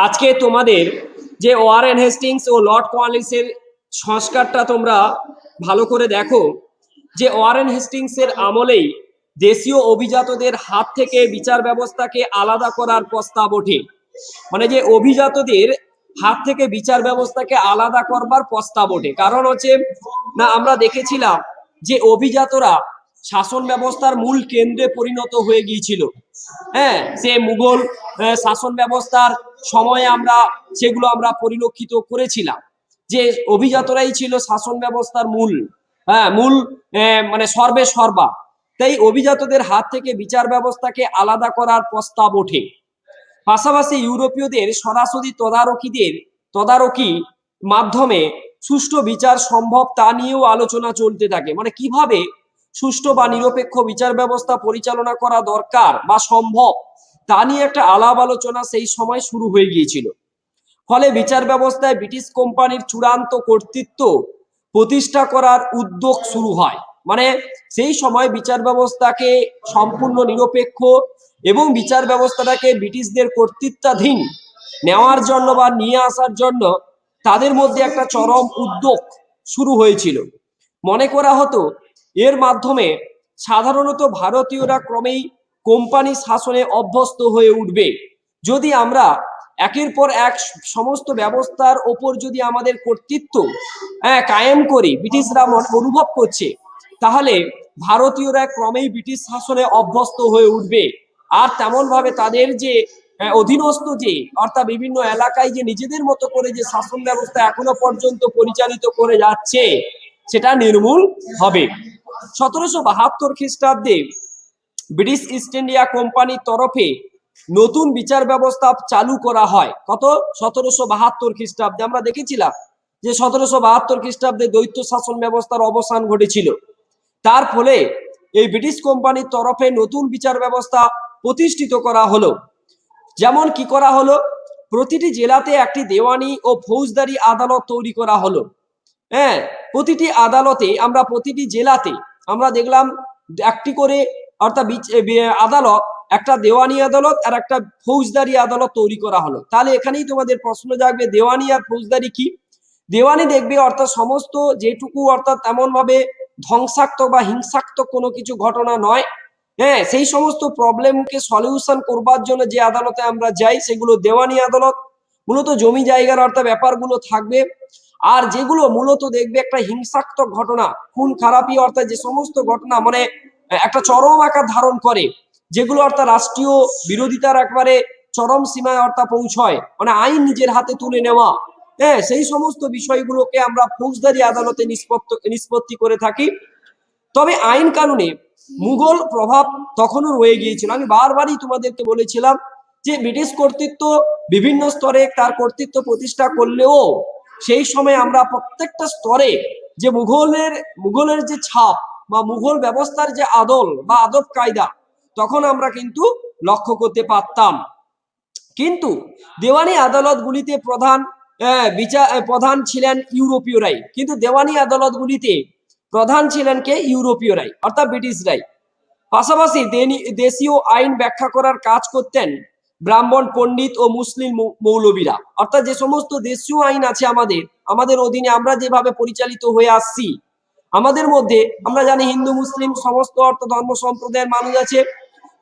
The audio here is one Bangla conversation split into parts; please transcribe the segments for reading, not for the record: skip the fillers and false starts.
আজকে তোমাদের যে ওয়ারেন হেস্টিংস ও লর্ড কর্নওয়ালিসের সংস্কারটা তোমরা ভালো করে দেখো, যে ওয়ারেন হেস্টিংসের আমলেই দেশীয় অভিজাতদের হাত থেকে বিচার ব্যবস্থাকে আলাদা করার প্রস্তাব ওঠে। মানে যে অভিজাতদের হাত থেকে বিচার ব্যবস্থাকে আলাদা করবার প্রস্তাব ওঠে। কারণ হচ্ছে না, আমরা দেখেছিলাম যে অভিজাতরা শাসন ব্যবস্থার মূল কেন্দ্রে পরিণত হয়ে গিয়েছিল। হ্যাঁ, সে মুঘল শাসন ব্যবস্থার সময়ে সেগুলো আমরা পরিলক্ষিত করেছিলাম যে অভিজাতরাই ছিল শাসন ব্যবস্থার মূল মানে সর্বে সর্বা। তাই অভিজাতদের হাত থেকে বিচার ব্যবস্থাকে আলাদা করার প্রস্তাব ওঠে। পাশাপাশি ইউরোপীয়দের সরাসরি তদারকি মাধ্যমে সুষ্ঠু বিচার সম্ভব তা নিয়েও আলোচনা চলতে থাকে। মানে কিভাবে সুষ্ঠু বা নিরপেক্ষ বিচার ব্যবস্থা পরিচালনা করা দরকার বা সম্ভব তা নিয়ে একটা আলাপ আলোচনা সেই সময় শুরু হয়ে গিয়েছিল। ফলে বিচার ব্যবস্থায় ব্রিটিশ কোম্পানির চূড়ান্ত কর্তৃত্ব প্রতিষ্ঠা করার উদ্যোগ শুরু হয়। মানে সেই সময় বিচার ব্যবস্থাকে সম্পূর্ণ নিরপেক্ষ এবং বিচার ব্যবস্থাটাকে ব্রিটিশদের কর্তৃত্বাধীন নেওয়ার জন্য বা নিয়ে আসার জন্য তাদের মধ্যে একটা চরম উদ্যোগ শুরু হয়েছিল। মনে করা হতো এর মাধ্যমে সাধারণত ভারতীয়রা ক্রমেই কোম্পানি শাসনে অভ্যস্ত হয়ে উঠবে। যদি আমরা একের পর এক সমস্ত ব্যবস্থার ওপর যদি আমাদের কর্তৃত্ব কায়েম করি, ব্রিটিশরা অনুভব করছে, তাহলে ভারতীয়রা ক্রমেই ব্রিটিশ শাসনে অভ্যস্ত হয়ে উঠবে। আর তেমন ভাবে তাদের যে অধীনস্থ যে অর্থাৎ বিভিন্ন এলাকায় যে নিজেদের মতো করে যে শাসন ব্যবস্থা এখনো পর্যন্ত পরিচালিত করে যাচ্ছে সেটা নির্মূল হবে। 1772 খ্রিস্টাব্দে ব্রিটিশ ইস্ট ইন্ডিয়া কোম্পানির তরফে নতুন বিচার ব্যবস্থা চালু করা হয়। কত? 1772 খ্রিস্টাব্দে। আমরা দেখেছিলাম যে 1772 খ্রিস্টাব্দে দ্বৈত শাসন ব্যবস্থার অবসান ঘটেছিল। তার ফলে এই ব্রিটিশ কোম্পানির তরফে নতুন বিচার ব্যবস্থা প্রতিষ্ঠিত করা হলো। যেমন কি করা হলো, প্রতিটি জেলাতে একটি দেওয়ানি ও ফৌজদারি আদালত তৈরি করা হলো। হ্যাঁ, প্রতিটি আদালতে প্রতিটি জেলাতে আমরা দেখলাম একটি করে অর্থাৎ আদালত, একটা দেওয়ানি আদালত আর একটা ফৌজদারি আদালত তৈরি করা হলো। তাহলে এখানেই তোমাদের প্রশ্ন জাগবে, দেওয়ানি আর ফৌজদারি কি? দেওয়ানি দেখবে অর্থাৎ সমস্ত যেটুকু অর্থাৎ তেমন ভাবে ধ্বংসাত্মক বা হিংসাত্মক কোনো কিছু ঘটনা নয়। হ্যাঁ, সেই সমস্ত প্রবলেমকে সলিউশন করবার জন্য যে আদালতে আমরা যাই সেগুলো দেওয়ানি আদালত। মূলত জমি জায়গার অর্থাৎ ব্যাপারগুলো থাকবে। আর যেগুলো মূলত দেখবে একটা হিংসাত্মক ঘটনা, খুন খারাপি অর্থাৎ যে সমস্ত ঘটনা মানে একটা চরম আকার ধারণ করে, যেগুলো অর্থাৎ রাষ্ট্রীয় বিরোধিতার একবারে চরম সীমায় অর্থাৎ পৌঁছয়, মানে আইন নিজের হাতে তুলে নেওয়া, হ্যাঁ, সেই সমস্ত বিষয়গুলোকে আমরা ফৌজদারি আদালতে নিষ্পত্তি করে থাকি। তবে আইন কানুনে মুঘল প্রভাব তখনও রয়ে গিয়েছিল। আমি বারবারই তোমাদেরকে বলেছিলাম যে ব্রিটিশ কর্তৃত্ব বিভিন্ন স্তরে তার কর্তৃত্ব প্রতিষ্ঠা করলেও সেই সময় আমরা প্রত্যেকটা স্তরে যে মুঘলের যে ছাপ বা মুঘল ব্যবস্থার যে আদল বা আদব কায়দা তখন আমরা কিন্তু লক্ষ্য করতে পারতাম। কিন্তু দেওয়ানি আদালতগুলিতে প্রধান ছিলেন ইউরোপীয়রাই। কিন্তু দেওয়ানি আদালতগুলিতে প্রধান ছিলেন কে? ইউরোপীয়রাই অর্থাৎ ব্রিটিশরাই। পাশাপাশি দেশীয় আইন ব্যাখ্যা করার কাজ করতেন ব্রাহ্মণ পণ্ডিত ও মুসলিম মৌলবীরা। অর্থাৎ যে সমস্ত দেশীয় আইন আছে আমাদের অধীনে আমরা যেভাবে পরিচালিত হয়ে আসছি, আমাদের মধ্যে আমরা জানি হিন্দু মুসলিম সমস্ত ধর্ম সম্প্রদায়ের মানুষ আছে।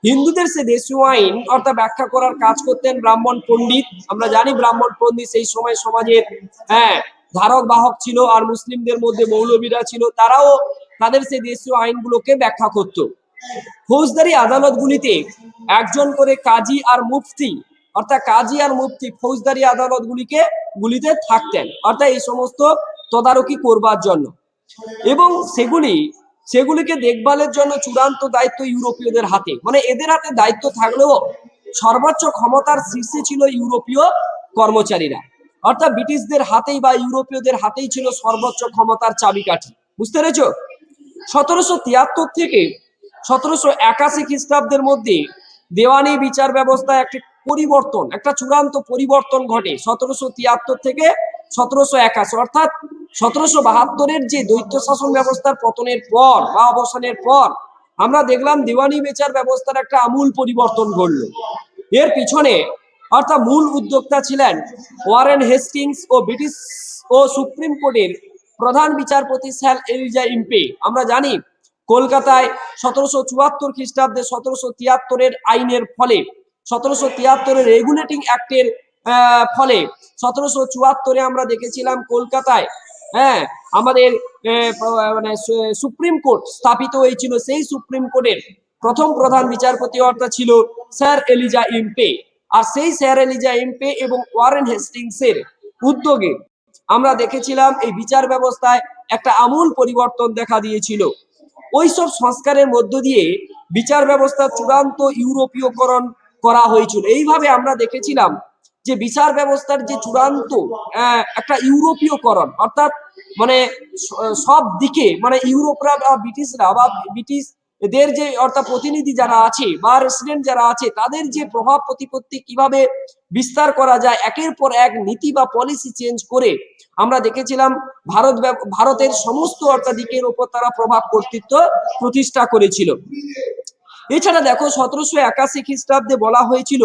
হিন্দুদের সে দেশীয় আইন অর্থাৎ ব্যাখ্যা করার কাজ করতেন ব্রাহ্মণ পণ্ডিত। আমরা জানি ব্রাহ্মণ পণ্ডিত সেই সময় সমাজের ধারক বাহক ছিল। আর মুসলিমদের মধ্যে মৌলবীরা ছিল, তারাও তাদের সেই দেশীয় আইনগুলোকে ব্যাখ্যা করত। ফৌজদারি আদালতগুলিতে একজন করে কাজী আর মুফতি অর্থাৎ কাজী আর মুফতি ফৌজদারি আদালতগুলিতে থাকতেন অর্থাৎ এই সমস্ত তদারকি করবার জন্য। এবং সেগুলিকে দেখভালের জন্য চূড়ান্ত দায়িত্ব ইউরোপীয়দের হাতে। মানে এদের হাতে দায়িত্ব থাকলেও সর্বোচ্চ ক্ষমতার শীর্ষে ছিল ইউরোপীয় কর্মচারীরা। অর্থাৎ ব্রিটিশদের হাতেই বা ইউরোপীয়দের হাতেই ছিল সর্বোচ্চ ক্ষমতার চাবিকাঠি। বুঝতে পেরেছো? 1773 থেকে 1781 খ্রিস্টাব্দের মধ্যে দেওয়ানি বিচার ব্যবস্থায় একটা চূড়ান্ত পরিবর্তন ঘটে। 1773 থেকে 1781 অর্থাৎ 1772 যে দ্বৈত শাসন ব্যবস্থার পতনের পর বা অবসানের পর আমরা দেখলাম দেওয়ানি বিচার ব্যবস্থার একটা আমূল পরিবর্তন ঘটল। এর পিছনে অর্থাৎ মূল উদ্যোক্তা ছিলেন ওয়ারেন হেস্টিংস ও ব্রিটিশ ও সুপ্রিম কোর্টের প্রধান বিচারপতি স্যার এলিজা ইম্পে। আমরা জানি কলকাতায় 1774 খ্রিস্টাব্দে 1773 আইনের ফলে 1773 রেগুলেটিং অ্যাক্টের ফলে 1774 আমরা দেখেছিলাম কলকাতায়, হ্যাঁ, আমাদের মানে সুপ্রিম কোর্ট স্থাপিত হয়েছিল। সেই সুপ্রিম কোর্টের প্রথম প্রধান বিচারপতি অর্থাৎ ছিল স্যার এলিজা ইম্পে। আর সেই স্যার এলিজা ইম্পে এবং ওয়ারেন হেস্টিংসের উদ্যোগে আমরা দেখেছিলাম এই বিচার ব্যবস্থায় একটা আমূল পরিবর্তন দেখা দিয়েছিল। ওইসব সংস্কারের মধ্য দিয়ে বিচার ব্যবস্থা চূড়ান্ত ইউরোপীয়করণ করা হয়েছিল। এইভাবে আমরা দেখেছিলাম যে বিচার ব্যবস্থার যে চূড়ান্ত একটা ইউরোপীয়করণ, অর্থাৎ মানে সব দিকে মানে ইউরোপরা বা ব্রিটিশরা বা ব্রিটিশ এদের যে অর্থাৎ প্রতিনিধি যারা আছে বা রেসিডেন্ট যারা আছে তাদের যে প্রভাব প্রতিপত্তি কিভাবে বিস্তার করা যায় একের পর এক নীতি বা পলিসি চেঞ্জ করে আমরা দেখেছিলাম ভারতের সমস্ত অর্থাৎ দিকের উপর তারা প্রভাব কর্তৃত্ব প্রতিষ্ঠা করেছিল। এছাড়া দেখো 1781 খ্রিস্টাব্দে বলা হয়েছিল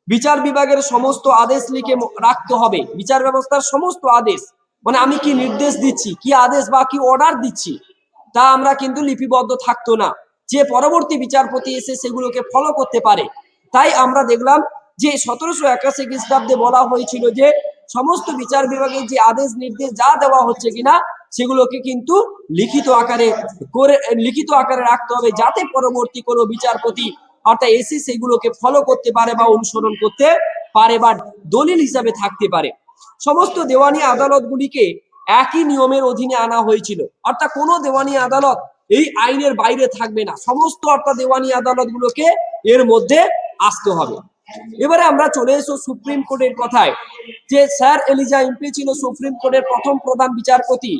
বিচার বিভাগের সমস্ত আদেশ লিখে রাখতে হবে। বিচার ব্যবস্থার সমস্ত আদেশ মানে আমি কি নির্দেশ দিচ্ছি, কি আদেশ বা কি অর্ডার দিচ্ছি তা আমরা কিন্তু লিপিবদ্ধ থাকতো না, যে পরবর্তী বিচারপতি এসে সেগুলোকে ফলো করতে পারে। তাই আমরা দেখলাম যে 1781 খ্রিস্টাব্দে বলা হয়েছিল যে সমস্ত বিচার বিভাগের যে আদেশ নির্দেশ যা দেওয়া হচ্ছে কিনা সেগুলোকে কিন্তু লিখিত আকারে রাখতে হবে, যাতে পরবর্তী কোনো বিচারপতি অর্থাৎ এসে সেগুলোকে ফলো করতে পারে বা অনুসরণ করতে পারে বা দলিল হিসাবে থাকতে পারে। সমস্ত দেওয়ানি আদালতগুলিকে একই নিয়মের অধীনে আনা হয়েছিল, অর্থাৎ কোনো দেওয়ানি আদালত এই আইনের বাইরে থাকবে না, সমস্ত অর্থাৎ দেওয়ানি আদালতগুলোকে এর মধ্যে আসতে হবে। এবারে আমরা চলে এসো সুপ্রিম কোর্টের কথায়, যে স্যার এলিজা ইম্পে ছিল সুপ্রিম কোর্টের প্রথম প্রধান বিচারপতি।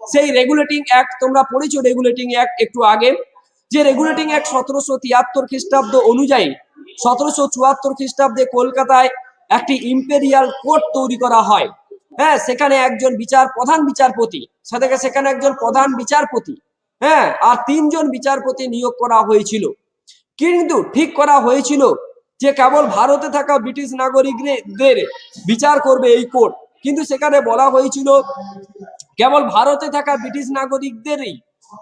সেই রেগুলেটিং অ্যাক্ট তোমরা পড়েছো, রেগুলেটিং অ্যাক্ট একটু আগে, যে রেগুলেটিং অ্যাক্ট 1773 খ্রিস্টাব্দ অনুযায়ী 1774 খ্রিস্টাব্দে কলকাতায় একটি ইম্পেরিয়াল কোর্ট তৈরি করা হয়। হ্যাঁ, সেখানে একজন প্রধান বিচারপতি, সেখানে একজন প্রধান বিচারপতি, হ্যাঁ, আর 3 জন বিচারপতি নিয়োগ করা হয়েছিল। কিন্তু ঠিক করা হয়েছিল যে কেবল ভারতে থাকা ব্রিটিশ নাগরিকদের বিচার করবে এই কোর্ট, কিন্তু সেখানে বলা হয়েছিল কেবল ভারতে থাকা ব্রিটিশ নাগরিকদেরই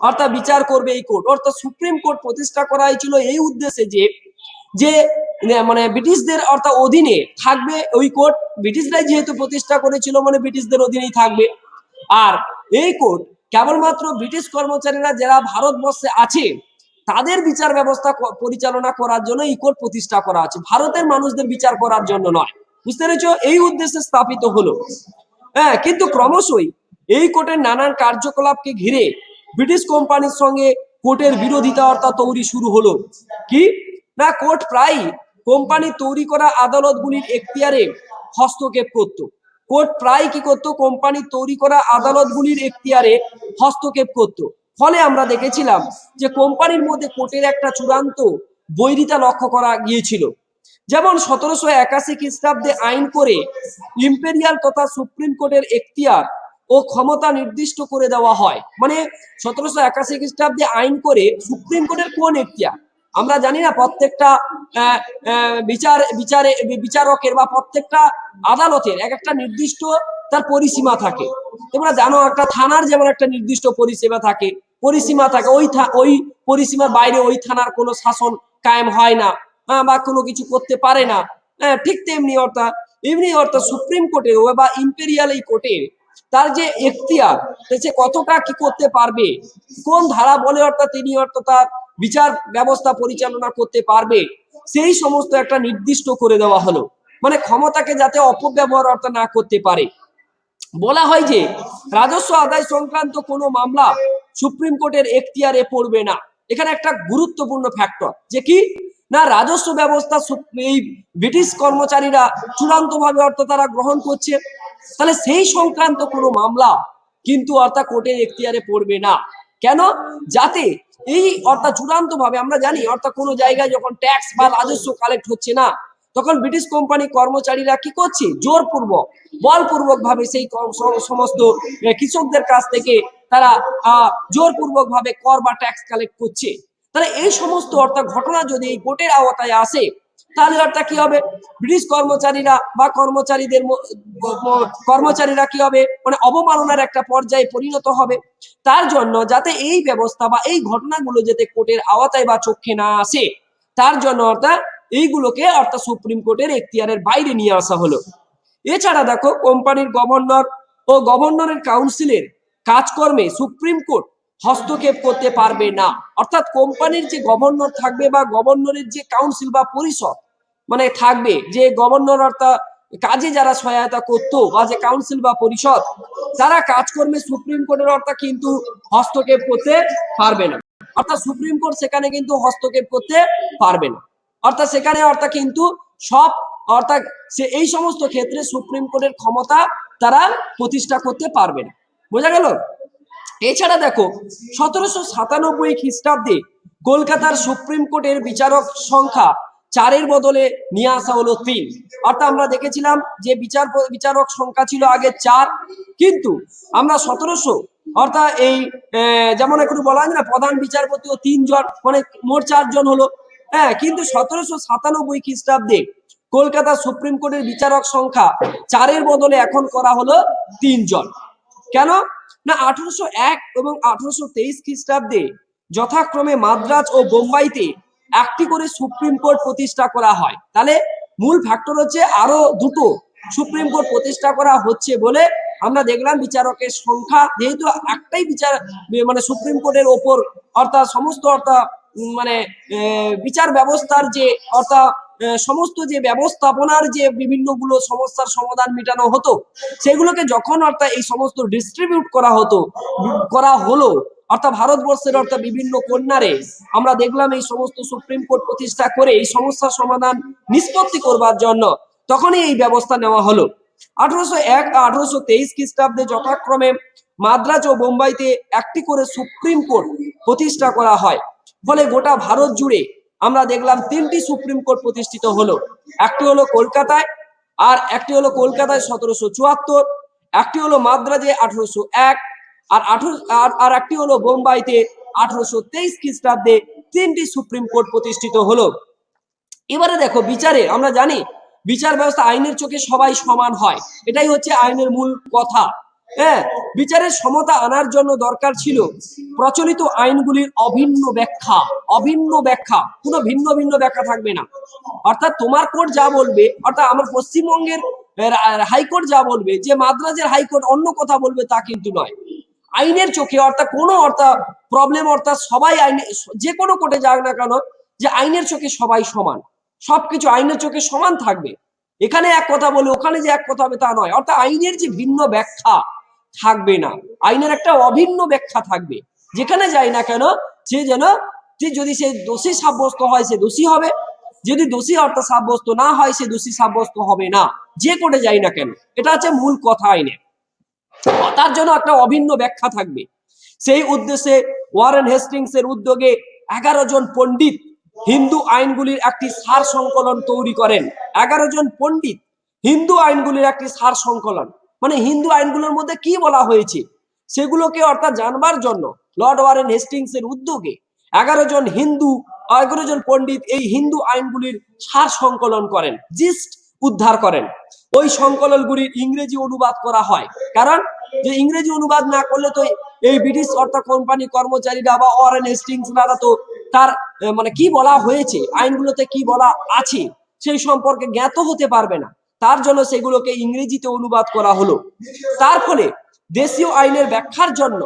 অর্থাৎ বিচার করবে এই কোর্ট। অর্থাৎ সুপ্রিম কোর্ট প্রতিষ্ঠা করা হয়েছিল এই উদ্দেশ্যে যে মানে ব্রিটিশদের অর্থাৎ অধীনে থাকবে ওই কোর্ট, ব্রিটিশরাই যেহেতু প্রতিষ্ঠা করেছিল মানে ব্রিটিশদের অধীনেই থাকবে। আর এই কোর্ট কেবলমাত্র ব্রিটিশ কর্মচারীরা যারা ভারতবর্ষে আছে তাদের বিচার ব্যবস্থা পরিচালনা করার জন্য এই কোর্ট প্রতিষ্ঠা করা আছে, ভারতের মানুষদের বিচার করার জন্য নয়। বুঝতে পেরেছো? এই উদ্দেশ্যে স্থাপিত হলো। হ্যাঁ, কিন্তু ক্রমশই এই কোর্টের নানান কার্যকলাপকে ঘিরে ব্রিটিশ কোম্পানির সঙ্গে কোর্টের বিরোধিতা অর্থাৎ তৈরি শুরু হলো। কি না, কোর্ট প্রায় কোম্পানি তৈরি করা আদালতগুলির এখতিয়ারে হস্তক্ষেপ করত। কোর্ট প্রায় কি করতো, কোম্পানি তৈরি করা আদালতগুলির এখতিয়ারে হস্তক্ষেপ করত। ফলে আমরা দেখেছিলাম যে কোম্পানির মধ্যে কোর্টের একটা চূড়ান্ত বৈরিতা লক্ষ্য করা গিয়েছিল। যেমন 1781 খ্রিস্টাব্দে আইন করে ইম্পেরিয়াল তথা সুপ্রিম কোর্টের এখতিয়ার ও ক্ষমতা নির্দিষ্ট করে দেওয়া হয়। মানে 1781 খ্রিস্টাব্দে আইন করে সুপ্রিম কোর্টের কোন এখতিয়ার আমরা জানি না, প্রত্যেকটা বিচারকের বা প্রত্যেকটা আদালতের এক একটা নির্দিষ্ট তার পরিসীমা থাকে। তোমরা জানো একটা থানার যেমন একটা নির্দিষ্ট পরিসীমা থাকে, ওই পরিসীমার বাইরে ওই থানার কোনো শাসন কায়েম হয় না বা কোনো কিছু করতে পারে না। ঠিক তেমনি অর্থাৎ সুপ্রিম কোর্টের বা ইম্পেরিয়াল এই কোর্টের তার যে এখতিয়ার, সে কতটা কি করতে পারবে, কোন ধারা বলে অর্থাৎ তিনি তার বিচার ব্যবস্থা পরিচালনা করতে পারবে, সেই সমস্ত একটা নির্দিষ্ট করে দেওয়া হলো। মানে ক্ষমতাকে যাতে অপব্যবহার অর্থাৎ না করতে পারে। বলা হয় যে রাজস্ব আদায় সংক্রান্ত কোনো মামলা সুপ্রিম কোর্টের এখতিয়ারে পড়বে না। এখানে একটা গুরুত্বপূর্ণ ফ্যাক্টর যে কি না, রাজস্ব ব্যবস্থা এই ব্রিটিশ কর্মচারীরা চূড়ান্ত ভাবে অর্থাৎ তারা গ্রহণ করছে, তাহলে সেই সংক্রান্ত কোনো মামলা কিন্তু অর্থাৎ কোর্টের এখতিয়ারে পড়বে না। কেন? যাতে এই অর্থাৎ চূড়ান্ত ভাবে আমরা জানি অর্থাৎ কোনো জায়গায় যখন ট্যাক্স বা রাজস্ব কালেক্ট হচ্ছে না, তখন ব্রিটিশ কোম্পানি কর্মচারীরা কি করছে, জোরপূর্বক বলপূর্বক ভাবে সেই সমস্ত কৃষকদের কাছ থেকে তারা জোরপূর্বক ভাবে কর বা ট্যাক্স কালেক্ট করছে। তাহলে এই সমস্ত অর্থাৎ ঘটনা যদি এই কোর্টের আওতায় আসে, তাহলে অর্থাৎ কি হবে, ব্রিটিশ কর্মচারীরা বা কর্মচারীরা কি হবে, মানে অবমাননার একটা পর্যায়ে পরিণত হবে। তার জন্য যাতে এই ব্যবস্থা বা এই ঘটনাগুলো যাতে কোর্টের আওতায় বা চোখে না আসে, তার জন্য অর্থাৎ এইগুলোকে অর্থাৎ সুপ্রিম কোর্টের এখতিয়ারের বাইরে নিয়ে আসা হলো। এছাড়া দেখো, কোম্পানির গভর্নর ও গভর্নরের কাউন্সিলের কাজকর্মে সুপ্রিম কোর্ট হস্তক্ষেপ করতে পারবে না। অর্থাৎ কোম্পানির যে গভর্নর থাকবে বা গভর্নরের যে কাউন্সিল বা পরিষদ মানে থাকবে, যে গভর্নর অর্থাৎ কাজে যারা সহায়তা করতো বা যে কাউন্সিল বা পরিষদ, তারা কাজকর্মে সুপ্রিম কোর্টের অর্থাৎ কিন্তু হস্তক্ষেপ করতে পারবে না। অর্থাৎ সুপ্রিম কোর্ট সেখানে কিন্তু হস্তক্ষেপ করতে পারবে না। অর্থাৎ সেখানে অর্থাৎ কিন্তু সব অর্থাৎ এই সমস্ত ক্ষেত্রে সুপ্রিম কোর্টের ক্ষমতা তারা প্রতিষ্ঠা করতে পারবে না। বোঝা গেল? এছাড়া দেখো, 1797 খ্রিস্টাব্দে কলকাতার সুপ্রিম কোর্টের বিচারক সংখ্যা 4-এর বদলে নিয়ে আসা হলো 3। অর্থাৎ আমরা দেখেছিলাম যে বিচারক সংখ্যা ছিল আগে 4, কিন্তু আমরা 1700 অর্থাৎ এই যেমন একটু বলা হয় না, প্রধান বিচারপতিও 3 জন, মানে মোট 4 জন হলো। হ্যাঁ, কিন্তু 1797 খ্রিস্টাব্দে কলকাতা সুপ্রিম কোর্টের বিচারক সংখ্যা 4-এর বদলে এখন করা হলো 3 জন। কেন না, 1801 এবং 1823 খ্রিস্টাব্দে যথাক্রমে মাদ্রাজ ও বোম্বাইতে একটি করে সুপ্রিম কোর্ট প্রতিষ্ঠা করা হয়। তাহলে মূল ফ্যাক্টর হচ্ছে আরো দুটো সুপ্রিম কোর্ট প্রতিষ্ঠা করা হচ্ছে বলে আমরা দেখলাম বিচারকের সংখ্যা যেহেতু একটাই মানে সুপ্রিম কোর্টের ওপর অর্থাৎ সমস্ত অর্থাৎ মানে বিচার ব্যবস্থার যে অর্থাৎ সমস্ত যে ব্যবস্থাপনার যে বিভিন্ন গুলো সমস্যার সমাধান মেটানো হতো, সেগুলোকে যখন অর্থাৎ এই সমস্ত ডিস্ট্রিবিউট করা হলো অর্থাৎ ভারতবর্ষের অর্থাৎ বিভিন্ন কন্যারে, আমরা দেখলাম এই সমস্ত সুপ্রিম কোর্ট প্রতিষ্ঠা করে এই সমস্যার সমাধান নিষ্পত্তি করবার জন্য তখনই এই ব্যবস্থা নেওয়া হলো। 1801 1823 খ্রিস্টাব্দে যথাক্রমে মাদ্রাজ ও বোম্বাইতে একটি করে সুপ্রিম কোর্ট প্রতিষ্ঠা করা হয়। ফলে গোটা ভারত জুড়ে আমরা দেখলাম 3টি সুপ্রিম কোর্ট প্রতিষ্ঠিত হলো। একটি হলো কলকাতায়, আর একটি হলো কলকাতায় 1774, একটি হলো মাদ্রাজে 1801, আর একটি হলো বোম্বাইতে 1823 খ্রিস্টাব্দে 3টি সুপ্রিম কোর্ট প্রতিষ্ঠিত হলো। এবারে দেখো, বিচারে আমরা জানি বিচার ব্যবস্থা আইনের চোখে সবাই সমান হয়, এটাই হচ্ছে আইনের মূল কথা। হ্যাঁ, বিচারের সমতা আনার জন্য দরকার ছিল প্রচলিত আইনগুলির অভিন্ন ব্যাখ্যা, কোনো ভিন্ন ভিন্ন ব্যাখ্যা থাকবে না। অর্থাৎ তোমার কোর্ট যা বলবে, অর্থাৎ আমার পশ্চিমবঙ্গের হাইকোর্ট যা বলবে যে মাদ্রাজের হাইকোর্ট অন্য কথা বলবে তা কিন্তু নয়। আইনের চোখে অর্থাৎ কোনো অর্থাৎ প্রবলেম অর্থাৎ সবাই আইনে যে কোনো কোর্টে যাক না কেন, যে আইনের চোখে সবাই সমান, সবকিছু আইনের চোখে সমান থাকবে। এখানে এক কথা বলে ওখানে যে এক কথা হবে তা নয়। অর্থাৎ আইনের যে ভিন্ন ব্যাখ্যা থাকবে না, আইনের একটা অভিন্ন ব্যাখ্যা থাকবে। যেখানে যাই না কেন সে যেন যদি সে দোষী সাব্যস্ত হয় সে দোষী হবে, যদি দোষী অর্থাৎ সাব্যস্ত না হয় সে দোষী সাব্যস্ত হবে না, যে কোর্টে যাই না কেন। এটা হচ্ছে মূল কথা আইনের, তার জন্য একটা অভিন্ন ব্যাখ্যা থাকবে। সেই উদ্দেশ্যে ওয়ারেন হেস্টিংস এর উদ্যোগে 11 জন পণ্ডিত হিন্দু আইনগুলির একটি সার সংকলন তৈরি করেন। 11 জন পণ্ডিত হিন্দু আইনগুলির একটি সার সংকলন, মানে হিন্দু আইনগুলোর মধ্যে কি বলা হয়েছে সেগুলোকে অর্থাৎ জানবার জন্য লর্ড ওয়ারেন হেস্টিংস এর উদ্যোগে 11 জন পণ্ডিত এই হিন্দু আইনগুলির সার সংকলন করেন, জিস্ট উদ্ধার করেন। ওই সংকলনগুলির ইংরেজি অনুবাদ করা হয়, কারণ যে ইংরেজি অনুবাদ না করলে তো এই ব্রিটিশ অর্থাৎ কোম্পানি কর্মচারীরা বা ওয়ারেন হেস্টিংসরা তো তার মানে কি বলা হয়েছে আইনগুলোতে কি বলা আছে সেই সম্পর্কে জ্ঞাত হতে পারবে না। তার জন্য সেগুলোকে ইংরেজিতে অনুবাদ করা হলো। তার ফলে দেশীয় আইনের ব্যাখ্যার জন্য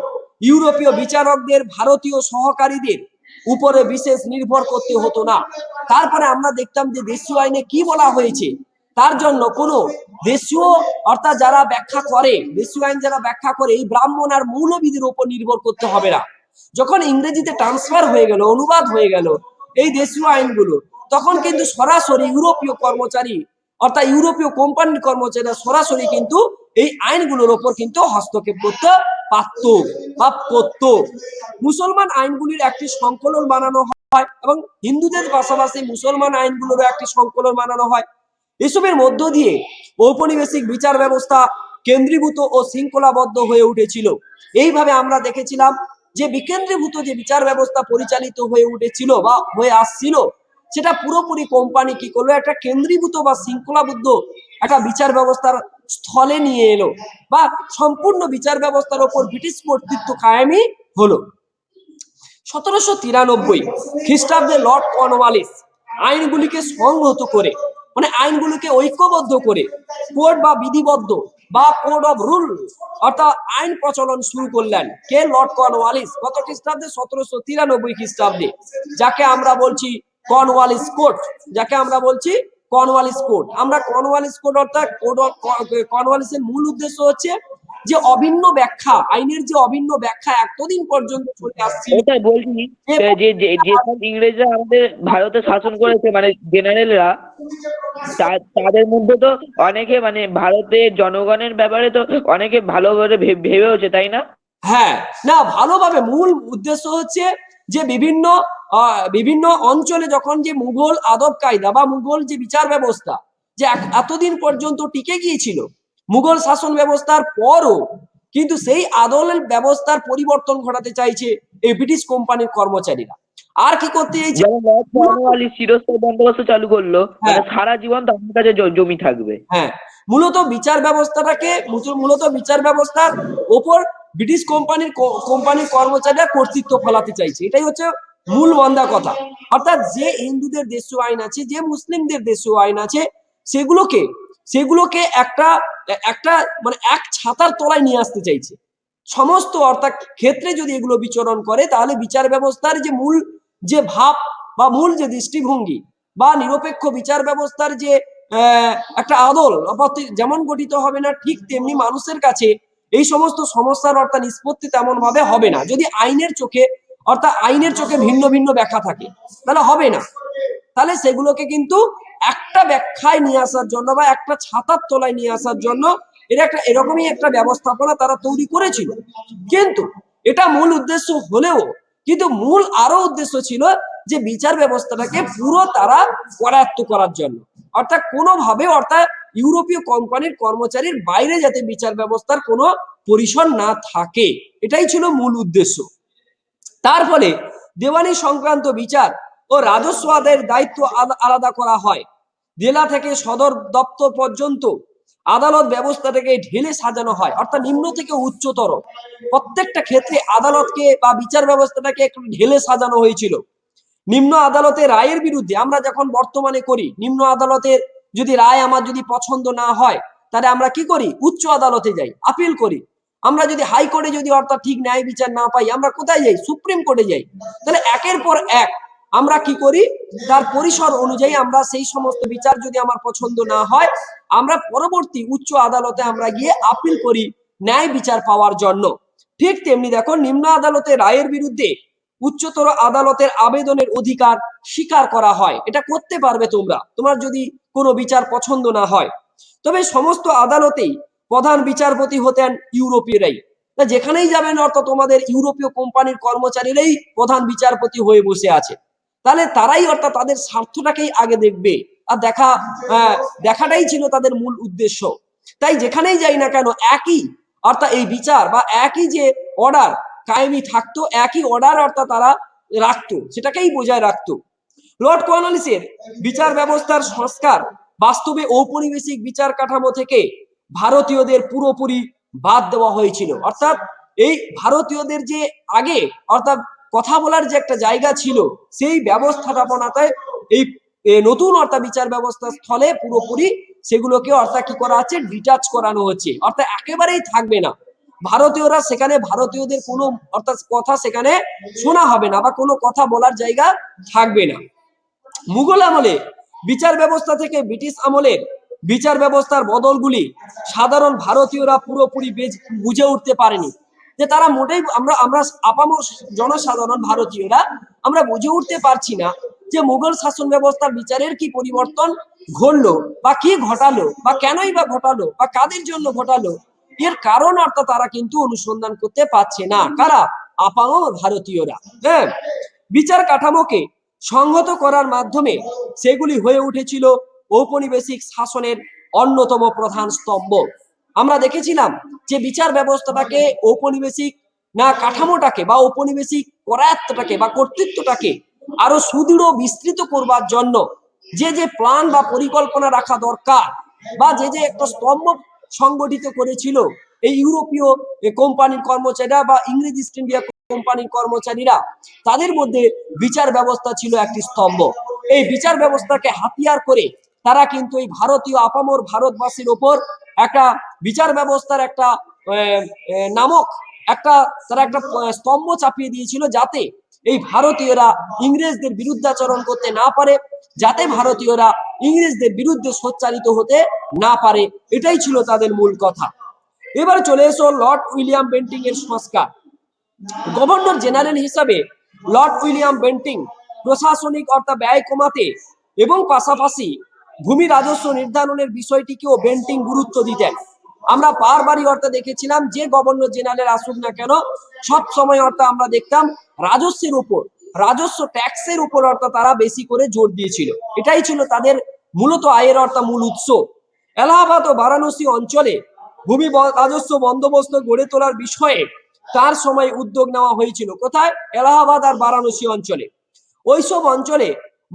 ইউরোপীয় বিচারকদের ভারতীয় সহকারীদের উপরে বিশেষ নির্ভর করতে হতো না। তারপরে আমরা দেখতাম যে দেশীয় আইনে কি বলা হয়েছে, তার জন্য কোনো দেশীয় অর্থাৎ যারা ব্যাখ্যা করে, দেশীয় আইন যারা ব্যাখ্যা করে এই ব্রাহ্মণ আর মৌলবিদের উপর নির্ভর করতে হবে না। যখন ইংরেজিতে ট্রান্সফার হয়ে গেল, অনুবাদ হয়ে গেল এই দেশীয় আইনগুলো, তখন কিন্তু সরাসরি ইউরোপীয় কর্মচারী অর্থাৎ ইউরোপীয় কোম্পানির কর্মচারীরা সরাসরি কিন্তু এই আইনগুলোর উপর কিন্তু হস্তক্ষেপ করতে পারত বা করত। মুসলমান আইনগুলির একটি সংকলন বানানো হয় এবং হিন্দুদের পাশাপাশি মুসলমান আইনগুলোরও একটি সংকলন বানানো হয়। এসবের মধ্য দিয়ে ঔপনিবেশিক বিচার ব্যবস্থা কেন্দ্রীভূত ও শৃঙ্খলাবদ্ধ হয়ে উঠেছিল। এইভাবে আমরা দেখেছিলাম যে বিকেন্দ্রীভূত যে বিচার ব্যবস্থা পরিচালিত হয়ে উঠেছিল বা হয়ে আসছিল, সেটা পুরোপুরি কোম্পানি কি করলো, একটা কেন্দ্রীভূত বা শৃঙ্খলাবদ্ধ একটা বিচার ব্যবস্থার স্থলে নিয়ে এলো, বা সম্পূর্ণ বিচার ব্যবস্থার ওপর ব্রিটিশ কর্তৃত্ব কায়েমি হলো। 1793 খ্রিস্টাব্দে লর্ড কর্নওয়ালিস আইনগুলিকে সংহত করে, মানে আইনগুলিকে ঐক্যবদ্ধ করে কোড বা বিধিবদ্ধ বা কোড অফ রুল অর্থাৎ আইন প্রচলন শুরু করলেন। কে? Lord Cornwallis. কত খ্রিস্টাব্দে? 1793 খ্রিস্টাব্দে, যাকে আমরা বলছি কর্নওয়ালিস কোড, যাকে আমরা বলছি কর্নওয়ালিস কোড। আমরা কর্নওয়ালিস কোড অর্থাৎ কর্নওয়ালিসের মূল উদ্দেশ্য হচ্ছে যে অভিন্ন ব্যাখ্যা, আইনের যে অভিন্ন ব্যাখ্যা এতদিন পর্যন্ত চলে আসছিল, ওটাই বলছি যে যেসব ইংরেজরা আমাদের ভারতে শাসন করেছে, মানে জেনারেলরা, তাদের মধ্যে তো অনেকে মানে ভারতের জনগণের ব্যাপারে তো অনেকে ভালো করে ভেবেওছে, তাই না? হ্যাঁ, না ভালোভাবে মূল উদ্দেশ্য হচ্ছে যে বিভিন্ন বিভিন্ন অঞ্চলে যখন যে মুঘল আদব কায়দা বা মুঘল যে বিচার ব্যবস্থা যে এতদিন পর্যন্ত টিকে গিয়েছিল মুঘল শাসন ব্যবস্থার পরও, কিন্তু সেই আদলের ব্যবস্থার পরিবর্তন ঘটাতে চাইছে এই ব্রিটিশ কোম্পানির কর্মচারীরা। আর কি করতে চাইছে? যেমন লর্ড কর্নওয়ালিস চিরস্থায়ী বন্দোবস্ত চালু করলো, মানে হ্যাঁ সারা জীবন তাদের কাছে জমি থাকবে। হ্যাঁ, মূলত বিচার ব্যবস্থাটাকে, মূলত বিচার ব্যবস্থার ওপর ব্রিটিশ কোম্পানির কর্মচারীরা কর্তৃত্ব ফলাতে চাইছে, এটাই হচ্ছে মূল মন্দা কথা। অর্থাৎ যে হিন্দুদের দেশীয় আইন আছে, যে মুসলিমদের দেশীয় আইন আছে, সেগুলোকে সেগুলোকে একটা একটা মানে এক ছাতার তলায় নিয়ে আসতে চাইছে। সমস্ত অর্থাৎ ক্ষেত্রে যদি এগুলো বিচরণ করে, তাহলে বিচার ব্যবস্থার যে মূল যে ভাব বা মূল যে দৃষ্টিভঙ্গি বা নিরপেক্ষ বিচার ব্যবস্থার যে একটা আদল যেমন গঠিত হবে না, ঠিক তেমনি মানুষের কাছে এই সমস্ত সমস্যার অর্থাৎ নিষ্পত্তি তেমন ভাবে হবে না। যদি আইনের চোখে অর্থাৎ আইনের চোখে ভিন্ন ভিন্ন ব্যাখ্যা থাকে, তাহলে হবে না। তাহলে সেগুলোকে কিন্তু একটা ব্যাখ্যায় নিয়ে আসার জন্য বা একটা ছাতার তলায় নিয়ে আসার জন্য এটা একটা এরকমই একটা ব্যবস্থাপনা তারা তৈরি করেছিল। কিন্তু এটা মূল উদ্দেশ্য হলেও, কিন্তু মূল আরো উদ্দেশ্য ছিল যে বিচার ব্যবস্থাটাকে পুরো তারা করায়ত্ত করার জন্য, অর্থাৎ কোনোভাবে অর্থাৎ ইউরোপীয় কোম্পানির কর্মচারীর বাইরে যাতে বিচার ব্যবস্থার কোনো পরিসর না থাকে, এটাই ছিল মূল উদ্দেশ্য। তার ফলে দেওয়ানি সংক্রান্ত বিচার ও রাজস্ব আদায়ের দায়িত্ব আলাদা করা হয়। জেলা থেকে সদর দপ্তর পর্যন্ত আদালত ব্যবস্থাটাকে ঢেলে সাজানো হয়, অর্থাৎ নিম্ন থেকে উচ্চতর প্রত্যেকটা ক্ষেত্রে আদালতকে বা বিচার ব্যবস্থাটাকে একটু ঢেলে সাজানো হয়েছিল। নিম্ন আদালতের রায়ের বিরুদ্ধে আমরা যখন বর্তমানে করি, নিম্ন আদালতের যদি রায় আমার যদি পছন্দ না হয়, তাহলে আমরা কি করি? উচ্চ আদালতে যাই, আপিল করি। আমরা যদি হাইকোর্টে যদি অর্থাৎ ঠিক ন্যায় বিচার না পাই, আমরা কোথায় যাই? সুপ্রিম কোর্টে যাই। তাহলে একের পর এক আমরা কি করি? তার পরিসর অনুযায়ী আমরা সেই সমস্ত বিচার যদি আমার পছন্দ না হয়, আমরা পরবর্তী উচ্চ আদালতে আমরা গিয়ে আপিল করি ন্যায় বিচার পাওয়ার জন্য। ঠিক তেমনি দেখো, নিম্ন আদালতের রায়ের বিরুদ্ধে উচ্চতর আদালতের আবেদনের অধিকার স্বীকার করা হয়। এটা করতে পারবে তোমরা, তোমার যদি কোনো বিচার পছন্দ না হয়। তবে সমস্ত আদালতেই প্রধান বিচারপতি হতেন ইউরোপীয়রাই। যেখানেই যাবেন অর্থাৎ তোমাদের ইউরোপীয় কোম্পানির কর্মচারীরাই প্রধান বিচারপতি হয়ে বসে আছে। তাহলে তারাই অর্থাৎ তাদের স্বার্থটাকেই আগে দেখবে, আর দেখাটাই ছিল তাদের মূল উদ্দেশ্য। তাই যেখানেই যাই না কেন একই অর্থাৎ এই বিচার বা একই যে অর্ডার কায়েমি থাকতো, একই অর্ডার অর্থাৎ তারা রাখতো, সেটাকেই বজায় রাখতো। লর্ড কর্নওয়ালিসের বিচার ব্যবস্থার সংস্কার বাস্তবে ঔপনিবেশিক বিচার কাঠামো থেকে ভারতীয়দের পুরোপুরি বাদ দেওয়া হয়েছিল। অর্থাৎ এই ভারতীয়দের যে আগে অর্থাৎ কথা বলার যে একটা জায়গা ছিল, সেই ব্যবস্থাপনাতে এই নতুন অর্থাৎ বিচার ব্যবস্থার স্থলে পুরোপুরি সেগুলোকে অর্থাৎ কি করা হচ্ছে? ডিটাচ করানো হচ্ছে, অর্থাৎ একেবারেই থাকবে না। ভারতীয়রা সেখানে ভারতীয়দের কোনো অর্থাৎ কথা সেখানে শোনা হবে না বা কোনো কথা বলার জায়গা থাকবে না। মুঘল আমলে বিচার ব্যবস্থা থেকে ব্রিটিশ আমলের বিচার ব্যবস্থার বদলগুলি সাধারণ ভারতীয়রা পুরোপুরি বুঝে উঠতে পারেনি। যে তারা মোটেই আমরা আমরা আপামর জনসাধারণ ভারতীয়রা আমরা বুঝে উঠতে পারছি না যে মুঘল শাসন ব্যবস্থার বিচারের কি পরিবর্তন ঘটলো বা কি ঘটালো বা কেনই বা ঘটালো বা কাদের জন্য ঘটালো, এর কারণ অর্থাৎ তারা কিন্তু অনুসন্ধান করতে পারছে না। কারা? আপামর ভারতীয়রা। হ্যাঁ, বিচার কাঠামোকে সংহত করার মাধ্যমে সেগুলি হয়ে উঠেছিল ঔপনিবেশিক শাসনের অন্যতম প্রধান স্তম্ভ। আমরা দেখেছিলাম যে বিচার ব্যবস্থাটাকে ঔপনিবেশিক না কাঠামোটাকে বা ঔপনিবেশিক করায়ত্তটাকে বা কর্তৃত্বটাকে আরো সুদৃঢ় বিস্তৃত করবার জন্য যে যে প্ল্যান বা পরিকল্পনা রাখা দরকার, বা যে যে একটা স্তম্ভ সংগঠিত করেছিল এই ইউরোপীয় কোম্পানির কর্মচারীরা বা ইংরেজ ইস্ট ইন্ডিয়া কোম্পানির কর্মচারীরা, তাদের মধ্যে বিচার ব্যবস্থা ছিল একটি স্তম্ভ। এই বিচার ব্যবস্থাকে হাতিয়ার করে তারা কিন্তু এই ভারতীয় আপামর ভারতবাসীর ওপর একটা বিচার ব্যবস্থার একটা নামক একটা তারা একটা স্তম্ভ চাপিয়ে দিয়েছিল, যাতে এই ভারতীয়রা ইংরেজদের বিরুদ্ধাচরণ করতে না পারে, যাতে ভারতীয়রা ইংরেজদের বিরুদ্ধে সোচ্চারিত হতে না পারে। এটাই ছিল তাদের মূল কথা। এবার চলে এসো লর্ড উইলিয়াম বেন্টিং এর সংস্কার। গভর্নর জেনারেল হিসাবে লর্ড উইলিয়াম বেন্টিং প্রশাসনিক অর্থাৎ ব্যয় কমাতে এবং পাশাপাশি ভূমি রাজস্ব নির্ধারণের বিষয়টিকেও বেন্টিং গুরুত্ব দিতেন। আমরা বারবারই অর্থাৎ দেখেছিলাম যে গভর্নর জেনারেল আসুক না কেন, সব সময় অর্থাৎ আমরা দেখতাম রাজস্বের উপর, রাজস্ব ট্যাক্সের উপর অর্থাৎ তারা বেশি করে জোর দিয়েছিল। এটাই ছিল তাদের মূলত আয়ের অর্থাৎ মূল উৎস। এলাহাবাদ ও বারাণসী অঞ্চলে ভূমি রাজস্ব বন্দোবস্ত গড়ে তোলার বিষয়ে তার সময় উদ্যোগ নেওয়া হয়েছিল। কোথায়? এলাহাবাদ আর বারাণসী অঞ্চলে। ওইসব অঞ্চলে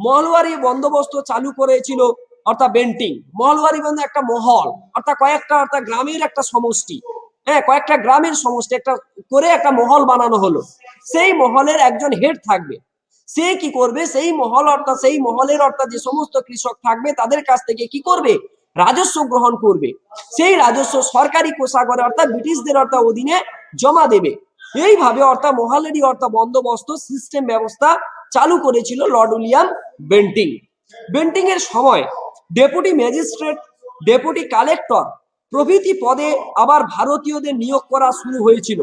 মহলওয়ারি বন্দোবস্ত চালু করেছিল অর্থাৎ বেন্টিং। মহলওয়ারি বন্ধ একটা মহল অর্থাৎ কয়েকটা অর্থাৎ গ্রামের একটা সমষ্টি, হ্যাঁ কয়েকটা গ্রামের সমষ্টি একটা করে একটা মহল বানানো হলো। সেই মহলের একজন হেড থাকবে। সে কি করবে? সেই মহল অর্থাৎ সেই মহলের অর্থাৎ যে সমস্ত কৃষক থাকবে তাদের কাছ থেকে কি করবে? রাজস্ব গ্রহণ করবে। সেই রাজস্ব সরকারি কোষাগারে অর্থাৎ ব্রিটিশদের অর্থাৎ অধীনে জমা দেবে। এইভাবে অর্থাৎ মহালেরই অর্থাৎ বন্দোবস্ত সিস্টেম ব্যবস্থা চালু করেছিল লর্ড উইলিয়াম বেন্টিং। বেন্টিং এর সময় ডেপুটি ম্যাজিস্ট্রেট, ডেপুটি কালেক্টর প্রভৃতি পদে আবার ভারতীয়দের নিয়োগ করা শুরু হয়েছিল।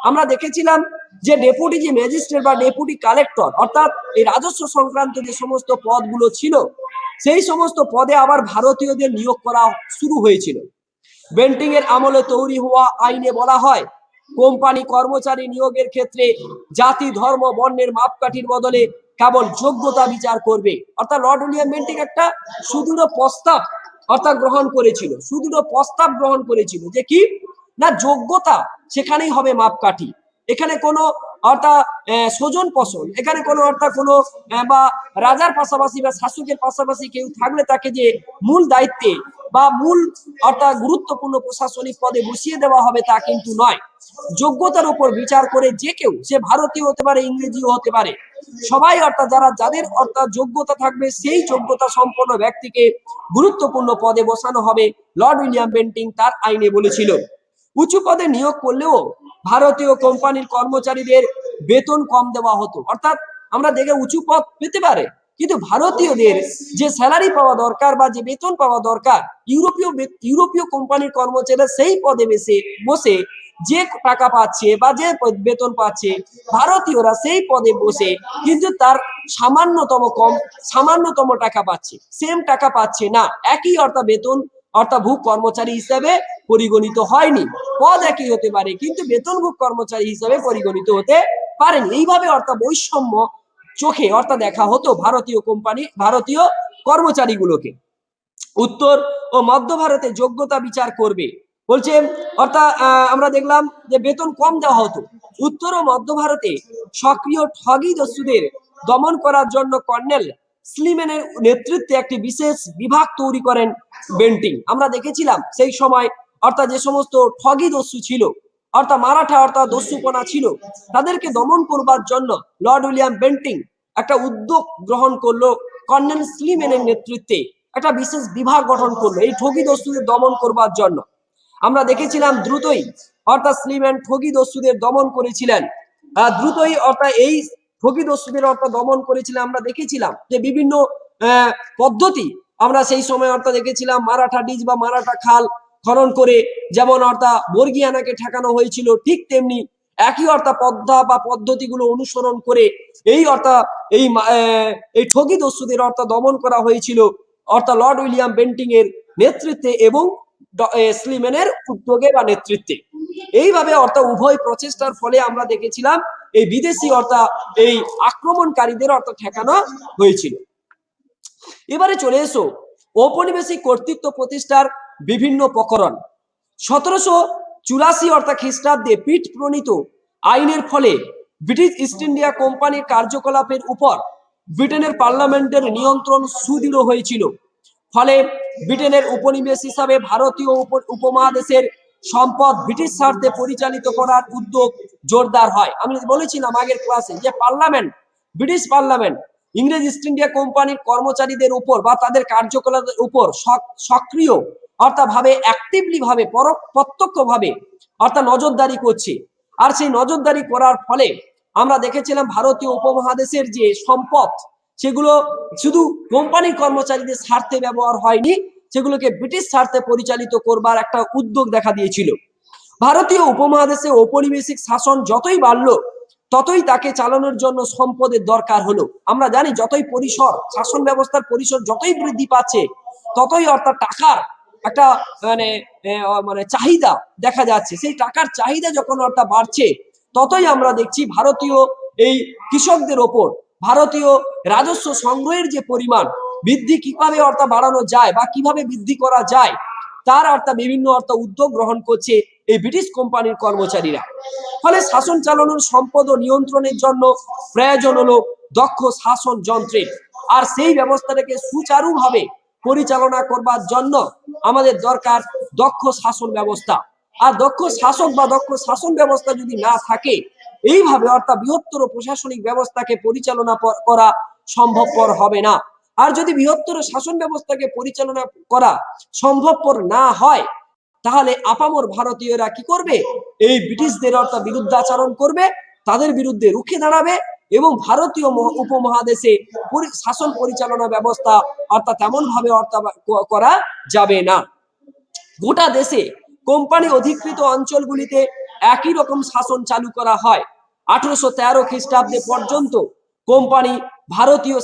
আমরা দেখেছিলাম যে ডেপুটি যে ম্যাজিস্ট্রেট বা ডেপুটি কালেক্টর অর্থাৎ এই রাজস্ব সংক্রান্ত যে সমস্ত পদগুলো ছিল, সেই সমস্ত পদে আবার ভারতীয়দের নিয়োগ করা শুরু হয়েছিল। বেন্টিং এর আমলে তৈরি হওয়া আইনে বলা হয় কোম্পানি কর্মচারী নিয়োগের ক্ষেত্রে জাতি, ধর্ম, বর্ণের মাপকাঠির বদলে কেবল যোগ্যতা বিচার করবে। অর্থাৎ লর্ড উইলিয়াম বেন্টিং একটা সুদৃঢ় প্রস্তাব অর্থাৎ গ্রহণ করেছিল, সুদৃঢ় প্রস্তাব গ্রহণ করেছিল যে কি না, যোগ্যতা সেখানেই হবে মাপকাঠি। এখানে কোনো অর্থাৎ স্বজন পোষণ, এখানে কোনো অর্থাৎ কোনো বা রাজার পাশাপাশি বা শাসকের পাশাপাশি কেউ থাকলে তাকে যে মূল দায়িত্বে বা মূল অর্থাৎ গুরুত্বপূর্ণ প্রশাসনিক পদে বসিয়ে দেওয়া হবে তা কিন্তু নয়। যোগ্যতার উপর বিচার করে যে কেউ, সে ভারতীয় হতে পারে, ইংরেজিও হতে পারে, সবাই অর্থাৎ যাদের অর্থাৎ যোগ্যতা থাকবে সেই যোগ্যতা সম্পন্ন ব্যক্তিকে গুরুত্বপূর্ণ পদে বসানো হবে, লর্ড উইলিয়াম বেন্টিং তার আইনে বলেছিল। উঁচু পদে নিয়োগ করলেও ভারতীয় কোম্পানির কর্মচারীদের বেতন কম দেওয়া হতো। অর্থাৎ আমরা দেখে উঁচু পদ পেতে পারে, কিন্তু ভারতীয়দের যে স্যালারি পাওয়া দরকার বা যে বেতন পাওয়া দরকার, ইউরোপীয় কোম্পানির কর্মচারীরা সেই পদে বসে যে টাকা পাচ্ছে বা যে বেতন পাচ্ছে, ভারতীয়রা সেই পদে বসে কিন্তু তার সামান্যতম টাকা পাচ্ছে, সেম টাকা পাচ্ছে না। একই অর্থাৎ বেতন অর্থাৎ ভূ কর্মচারী হিসাবে পরিগণিত হয়নি। পদ একই হতে পারে কিন্তু বেতনভোগ কর্মচারী হিসাবে পরিগণিত হতে পারেনি। এইভাবে অর্থাৎ বৈষম্য চোখে অর্থাৎ দেখা হতো ভারতীয় কর্মচারীগুলোকে। উত্তর ও মধ্য ভারতে যোগ্যতা বিচার করবে বলছে, অর্থাৎ আমরা দেখলাম যে বেতন কম দেওয়া হতো। উত্তর ও মধ্য ভারতে সক্রিয় ঠগী দস্যুদের দমন করার জন্য কর্নেল স্লিম্যানের নেতৃত্বে একটি বিশেষ বিভাগ তৈরি করেন বেন্টিং। আমরা দেখেছিলাম সেই সময় অর্থাৎ যে সমস্ত ঠগী দস্যু ছিল অর্থাৎ মারাঠা অর্থাৎ দস্যুপনা ছিল, তাদেরকে দমন করবার জন্য লর্ড উইলিয়াম বেন্টিং একটা উদ্যোগ গ্রহণ করলো। কর্নেল স্লিম্যানের নেতৃত্বে একটা বিশেষ বিভাগ গঠন করলো এই ঠগী দস্যুদের দমন করবার জন্য। আমরা দেখেছিলাম দ্রুতই অর্থাৎ স্লিম্যান ঠগী দস্যুদের দমন করেছিলেন। দ্রুতই অর্থাৎ এই ঠগী দস্যুদের অর্থাৎ দমন করেছিলেন। আমরা দেখেছিলাম যে বিভিন্ন পদ্ধতি আমরা সেই সময় অর্থাৎ দেখেছিলাম, মারাঠা ডিজ বা মারাঠা খাল খনন করে যেমন অর্থাৎ বর্গিয়ানাকে ঠেকানো হয়েছিল, ঠিক তেমনি একই অর্থাৎ পদ্ধতিগুলো অনুসরণ করে এই অর্থাৎ এই ঠগী দস্যুদের অর্থাৎ দমন করা হয়েছিল অর্থাৎ লর্ড উইলিয়াম বেন্টিং এর নেতৃত্বে এবং স্লিম্যানের উদ্যোগে বা নেতৃত্বে। এইভাবে অর্থাৎ উভয় প্রচেষ্টার ফলে আমরা দেখেছিলাম এই বিদেশি অর্থাৎ এই আক্রমণকারীদের অর্থাৎ ঠেকানো হয়েছিল। এবারে চলে এসো ঔপনিবেশিক কর্তৃত্ব প্রতিষ্ঠার বিভিন্ন প্রকরণ। 1784 অর্থাৎ খ্রিস্টাব্দে পিট প্রণীত আইনের ফলে ব্রিটিশ ইস্ট ইন্ডিয়া কোম্পানির কার্যকলাপের উপর ব্রিটেনের পার্লামেন্টের নিয়ন্ত্রণ সুদৃঢ় হয়েছিল। ফলে ব্রিটেনের উপনিবেশ হিসাবে ভারতীয় উপমহাদেশের সম্পদ ব্রিটিশ স্বার্থে পরিচালিত করার উদ্যোগ জোরদার হয়। আমি বলেছিলাম আগের ক্লাসে যে ব্রিটিশ পার্লামেন্ট ইংরেজ ইস্ট ইন্ডিয়া কোম্পানির কর্মচারীদের উপর বা তাদের কার্যকলাপের উপর সক্রিয় অর্থাৎ অ্যাক্টিভলি ভাবে প্রত্যক্ষভাবে অর্থাৎ নজরদারি করছে। আর সেই নজরদারি করার ফলে আমরা দেখেছিলাম ভারতীয় উপমহাদেশের যে সম্পদ সেগুলো শুধু কোম্পানির কর্মচারীদের স্বার্থে ব্যবহার হয়নি, সেগুলোকে ব্রিটিশ স্বার্থে পরিচালিত করবার একটা উদ্যোগ দেখা দিয়েছিল। ভারতীয় উপমহাদেশে ঔপনিবেশিক শাসন যতই বাড়লো ততই তাকে চালানোর জন্য সম্পদের দরকার হলো। আমরা জানি যতই শাসন ব্যবস্থার পরিসর যতই বৃদ্ধি পাচ্ছে ততই অর্থাৎ টাকার একটা মানে মানে চাহিদা দেখা যাচ্ছে। সেই টাকার চাহিদা যখন অর্থাৎ বাড়ছে ততই আমরা দেখছি ভারতীয় এই কৃষকদের ওপর ভারতীয় রাজস্ব সংগ্রহের যে পরিমাণ বৃদ্ধি কিভাবে অর্থাৎ বাড়ানো যায় বা কিভাবে বৃদ্ধি করা যায় তার অর্থাৎ বিভিন্ন উদ্যোগ গ্রহণ করছে এই ব্রিটিশ কোম্পানির কর্মচারীরা। ফলে শাসন চালানোর সম্পদ ও নিয়ন্ত্রণের জন্য প্রয়োজন হলো দক্ষ শাসন যন্ত্রের। আর সেই ব্যবস্থাটাকে সুচারুভাবে পরিচালনা করবার জন্য আমাদের দরকার দক্ষ শাসন ব্যবস্থা। আর দক্ষ শাসক বা দক্ষ শাসন ব্যবস্থা যদি না থাকে এইভাবে অর্থাৎ বৃহত্তর প্রশাসনিক ব্যবস্থাকে পরিচালনা করা সম্ভবপর হবে না। আর যদি বৃহত্তর শাসন ব্যবস্থাকে পরিচালনা করা সম্ভবপর না হয় তাহলে আপামর ভারতীয়রা কি করবে? এই ব্রিটিশদের অর্থাৎ বিরুদ্ধাচরণ করবে, তাদের বিরুদ্ধে রুখে দাঁড়াবে এবং ভারতীয় উপমহাদেশে শাসন পরিচালনা ব্যবস্থা অর্থাৎ তেমন ভাবে অর্থাৎ করা যাবে না। গোটা দেশে কোম্পানি অধিকৃত অঞ্চলগুলিতে একই রকম শাসন চালু করা হয়। 1813 খ্রিস্টাব্দে পর্যন্ত কোম্পানি ভারতীয়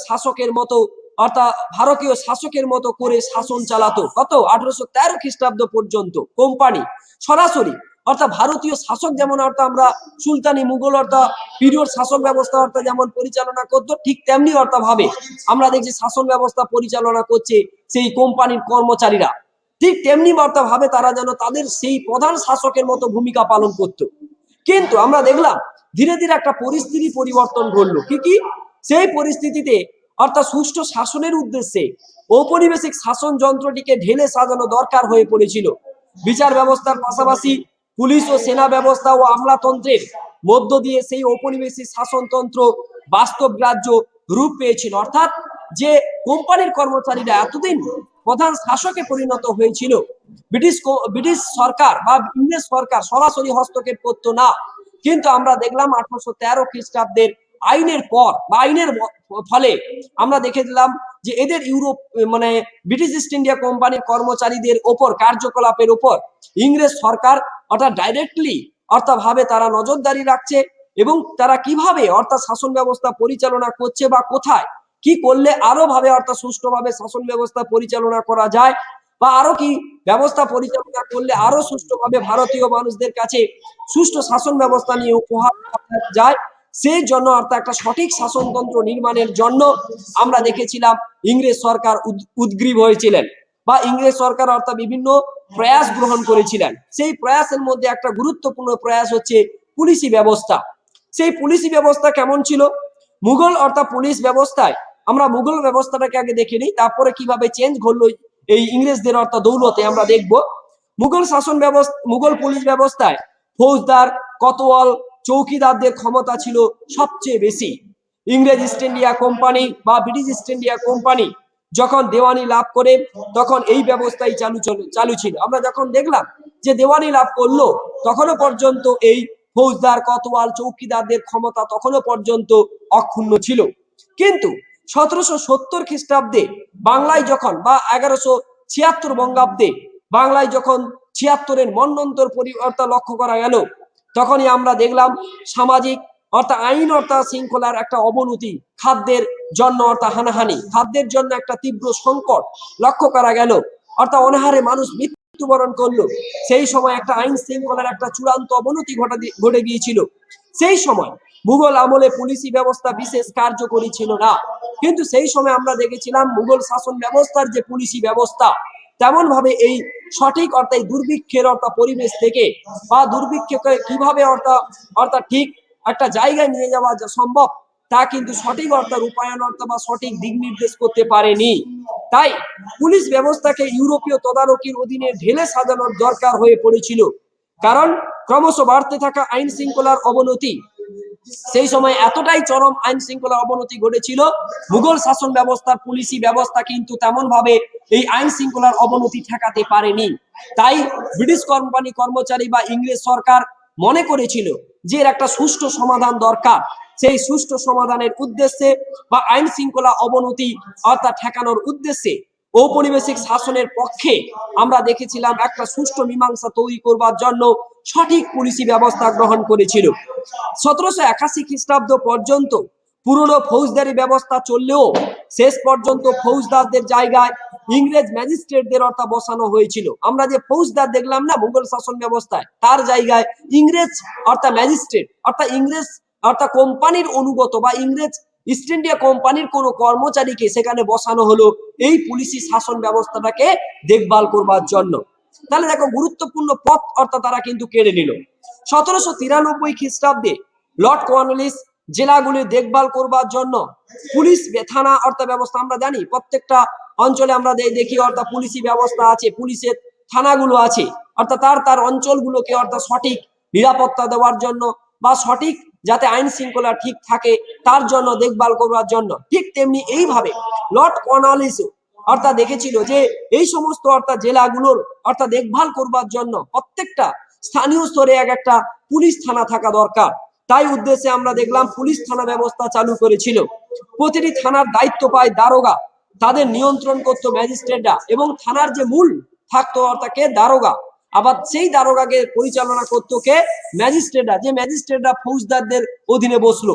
শাসকের মতো করে শাসন চালাতো। কত? 1813 খ্রিস্টাব্দ পর্যন্ত কোম্পানি সরাসরি অর্থাৎ ভারতীয় শাসক যেমন অর্থাৎ আমরা সুলতানি মুঘল অর্থাৎ পিরিয়ড শাসন ব্যবস্থা অর্থাৎ যেমন পরিচালনা করতো, ঠিক তেমনি অর্থাৎ ভাবে আমরা দেখছি শাসন ব্যবস্থা পরিচালনা করছে সেই কোম্পানির কর্মচারীরা। ঠিক তেমনি অর্থাৎ ভাবে তারা যেন তাদের সেই প্রধান শাসকের মতো ভূমিকা পালন করত। কিন্তু আমরা দেখলাম ধীরে ধীরে একটা পরিস্থিতি পরিবর্তন ঘটলো। কি সেই পরিস্থিতিতে অর্থাৎ সুষ্ঠু শাসনের উদ্দেশ্যে ঔপনিবেশিক শাসন যন্ত্রটিকে ঢেলে সাজানো দরকার হয়ে পড়েছিল। বিচার ব্যবস্থার পাশাপাশি পুলিশ ও সেনা ব্যবস্থা ও আমলাতন্ত্রের মধ্য দিয়ে সেই ঔপনিবেশিক শাসনতন্ত্র বাস্তবগ্রাহ্য রূপ পেয়েছিল। অর্থাৎ যে কোম্পানির কর্মচারীরা এতদিন প্রধান শাসকে পরিণত হয়েছিল, ব্রিটিশ সরকার বা ইংরেজ সরকার সরাসরি হস্তক্ষেপ করতো না। কিন্তু আমরা দেখলাম 1813 খ্রিস্টাব্দের আইনের পর বা আইনের ফলে আমরা দেখেছিলাম যে এদের ব্রিটিশ ইস্ট ইন্ডিয়া কোম্পানির কর্মচারীদের ওপর কার্যকলাপের ওপর ইংরেজ সরকার অর্থাৎ ডাইরেক্টলি অর্থাৎ ভাবে তারা নজরদারি রাখছে এবং তারা কিভাবে অর্থাৎ শাসন ব্যবস্থা পরিচালনা করছে বা কোথায় কি করলে আরো ভাবে অর্থাৎ সুষ্ঠুভাবে শাসন ব্যবস্থা পরিচালনা করা যায় বা আরো কি ব্যবস্থা পরিচালনা করলে আরো সুষ্ঠুভাবে ভারতীয় মানুষদের কাছে সুষ্ঠু শাসন ব্যবস্থা নিয়ে উপহার যায়, সেই জন্য অর্থাৎ একটা সঠিক শাসনতন্ত্র নির্মাণের জন্য আমরা দেখেছিলাম ইংরেজ সরকার উদ্গ্রীব হয়েছিলেন বা ইংরেজ সরকার অর্থাৎ বিভিন্ন প্রয়াস গ্রহণ করেছিলেন। সেই প্রয়াসের মধ্যে একটা গুরুত্বপূর্ণ প্রয়াস হচ্ছে পুলিশি ব্যবস্থা। সেই পুলিশি ব্যবস্থা কেমন ছিল? মুঘল অর্থাৎ পুলিশ ব্যবস্থায় আমরা মুঘল ব্যবস্থাটাকে আগে দেখে নিই, তারপরে কিভাবে চেঞ্জ ঘটলো এই ইংরেজদের অর্থাৎ দৌলতে আমরা দেখব। মুঘল পুলিশ ব্যবস্থায় ফৌজদার, কোতোয়াল, চৌকিদারদের ক্ষমতা ছিল সবচেয়ে বেশি। ইংরেজ ইস্ট ইন্ডিয়া কোম্পানি বা ব্রিটিশ ইস্ট ইন্ডিয়া কোম্পানি যখন দেওয়ানি লাভ করে তখন এই ব্যবস্থাই চালু ছিল। আমরা যখন দেখলাম যে দেওয়ানি লাভ করলো তখনও পর্যন্ত এই ফৌজদার, কোতোয়াল, চৌকিদারদের ক্ষমতা তখনও পর্যন্ত অক্ষুণ্ণ ছিল। কিন্তু 1770 খ্রিস্টাব্দে বাংলায় যখন বা 1176 বঙ্গাব্দে বাংলায় যখন 76-এর মন্বন্তর পরিবর্তন লক্ষ্য করা গেল তখনই আমরা দেখলাম সামাজিক অর্থাৎ আইন অর্থাৎ শৃঙ্খলার একটা অবনতি, খাদ্যের জন্য অর্থাৎ হানাহানি, খাদ্যের জন্য একটা তীব্র সংকট লক্ষ্য করা গেল, অর্থাৎ অনাহারে মানুষ মৃত্যুবরণ করলো। সেই সময় একটা আইন শৃঙ্খলার একটা চূড়ান্ত অবনতি ঘটে গিয়েছিল। সেই সময় মুঘল আমলে পুলিশি ব্যবস্থা বিশেষ কার্যকরী ছিল না, কিন্তু সেই সময় আমরা দেখেছিলাম মুঘল শাসন ব্যবস্থার যে পুলিশি ব্যবস্থা তেমন ভাবে এই সঠিক অর্থাৎ দুর্ভিক্ষের অর্থাৎ পরিবেশ থেকে বা দুর্ভিক্ষকে কিভাবে অর্থাৎ ঠিক একটা জায়গায় নিয়ে যাওয়া সম্ভব তা কিন্তু সঠিক অর্থে রূপায়ণ বা সঠিক দিক নির্দেশ করতে পারেনি। তাই পুলিশ ব্যবস্থাকে ইউরোপীয় তদারকির অধীনে ঢেলে সাজানোর দরকার হয়ে পড়েছিল। কারণ ক্রমশ বাড়তে থাকা আইন শৃঙ্খলার অবনতি, সেই সময় এতটাই চরম আইন শৃঙ্খলার অবনতি ঘটেছিল, মুঘল শাসন ব্যবস্থার পুলিশি ব্যবস্থা কিন্তু তেমন ভাবে এই আইন শৃঙ্খলার অবনতি ঠেকাতে পারেনি। তাই ব্রিটিশ কোম্পানি কর্মচারী বা ইংরেজ সরকার মনে করেছিল যে এর একটা সুষ্ঠু সমাধান দরকার। সেই সুষ্ঠু সমাধানের উদ্দেশ্যে বা আইন শৃঙ্খলা অবনতি অর্থাৎ ঠেকানোর উদ্দেশ্যে ঔপনিবেশিক শাসনের পক্ষে আমরা দেখেছিলাম একটা সুষ্ঠু মীমাংসা তৈরি করবার জন্য সঠিক পুলিশি ব্যবস্থা গ্রহণ করেছিল। 1781 খ্রিস্টাব্দ পর্যন্ত পুরনো ফৌজদারি ব্যবস্থা চললেও শেষ পর্যন্ত ফৌজদারদের জায়গায় ইংরেজ ম্যাজিস্ট্রেটদের অর্থাৎ বসানো হয়েছিল। আমরা যে ফৌজদার দেখলাম না মুঘল শাসন ব্যবস্থায়, তার জায়গায় ইংরেজ অর্থাৎ ম্যাজিস্ট্রেট অর্থাৎ ইংরেজ অর্থাৎ কোম্পানির অনুগত বা ইংরেজ ইস্ট ইন্ডিয়া কোম্পানির কোনো কর্মচারীকে সেখানে বসানো হলো এই পুলিশি শাসন ব্যবস্থাটাকে দেখভাল করবার জন্য। তাহলে দেখো গুরুত্বপূর্ণ পথ অর্থাৎ তারা কিন্তু কেড়ে নিল। 1793 খ্রিস্টাব্দে লর্ড কর্নওয়ালিস জেলাগুলি দেখভাল করবার জন্য পুলিশ থানা অর্থাৎ ব্যবস্থা, আমরা জানি প্রত্যেকটা অঞ্চলে আমরা দেখি অর্থাৎ পুলিশি ব্যবস্থা আছে, পুলিশের থানাগুলো আছে, অর্থাৎ তার অঞ্চলগুলোকে অর্থাৎ সঠিক নিরাপত্তা দেওয়ার জন্য বা সঠিক যাতে আইন শৃঙ্খলা ঠিক থাকে তার জন্য দেখভাল করবার জন্য। ঠিক তেমনি এইভাবে লর্ড কর্নওয়ালিস অর্থাৎ দেখেছিল যে এই সমস্ত অর্থাৎ জেলাগুলোর অর্থাৎ দেখভাল করবার জন্য প্রত্যেকটা স্থানীয় স্তরে এক একটা পুলিশ থানা থাকা দরকার। তাই উদ্দেশ্যে আমরা দেখলাম পুলিশ থানা ব্যবস্থা চালু করেছিল। প্রতিটি থানার দায়িত্ব পায় দারোগা, তাদের নিয়ন্ত্রণ করতো ম্যাজিস্ট্রেটরা, এবং থানার যে মূল থাকতো অর্থাৎ কে দারোগা, আবার সেই দারোগাকে পরিচালনা করতো কে ম্যাজিস্ট্রেটরা, যে ম্যাজিস্ট্রেটরা ফৌজদারদের অধীনে বসলো।